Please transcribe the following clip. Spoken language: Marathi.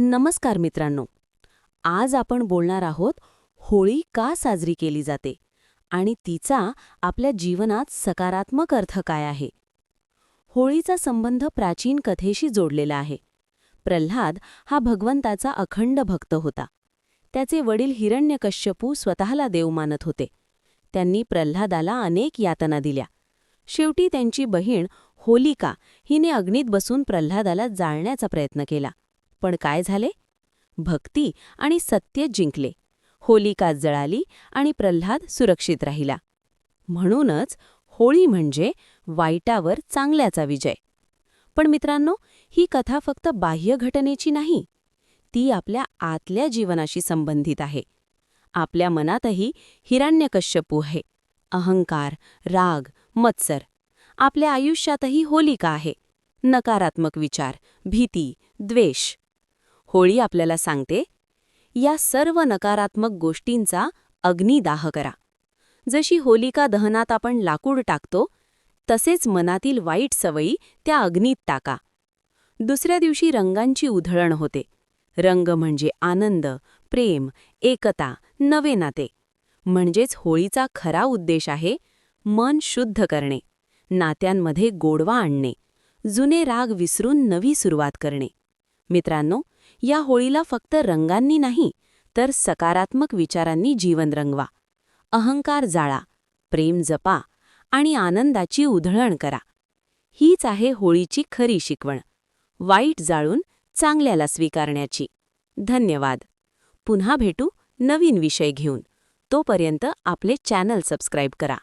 नमस्कार मित्रांनो. आज आपण बोलणार आहोत होळी का साजरी केली जाते आणि तिचा आपल्या जीवनात सकारात्मक अर्थ काय आहे. होळीचा संबंध प्राचीन कथेशी जोडलेला आहे. प्रल्हाद हा भगवंताचा अखंड भक्त होता. त्याचे वडील हिरण्यकश्यपू स्वतःला देव मानत होते. त्यांनी प्रल्हादाला अनेक यातना दिल्या. शेवटी त्यांची बहीण होलिका हिने अग्नीत बसून प्रल्हादाला जाळण्याचा प्रयत्न केला. पण काय झाले? भक्ती आणि सत्य जिंकले. होलिका जळाली आणि प्रल्हाद सुरक्षित राहिला. म्हणूनच होळी म्हणजे वाईटावर चांगल्याचा विजय. पण मित्रांनो, ही कथा फक्त बाह्य घटनेची नाही. ती आपल्या आतल्या जीवनाशी संबंधित आहे. आपल्या मनातही हिरण्यकश्यपू आहे. अहंकार, राग, मत्सर. आपल्या आयुष्यातही होलिका आहे. नकारात्मक विचार, भीती, द्वेष. होळी आपल्याला सांगते, या सर्व नकारात्मक गोष्टींचा अग्निदाह करा. जशी होलिका दहनात आपण लाकूड टाकतो, तसेच मनातील वाईट सवयी त्या अग्नीत टाका. दुसऱ्या दिवशी रंगांची उधळण होते. रंग म्हणजे आनंद, प्रेम, एकता, नवे नाते. म्हणजेच होळीचा खरा उद्देश आहे मन शुद्ध करणे, नात्यांमध्ये गोडवा आणणे, जुने राग विसरून नवी सुरुवात करणे. मित्रांनो, या होळीला फक्त रंगांनी नाही, तर सकारात्मक विचारांनी जीवन रंगवा. अहंकार जाळा, प्रेम जपा आणि आनंदाची उधळण करा. हीच आहे होळीची खरी शिकवण. वाईट जाळून चांगल्याला स्वीकारण्याची. धन्यवाद. पुन्हा भेटू नवीन विषय घेऊन. तोपर्यंत आपले चॅनल सबस्क्राईब करा.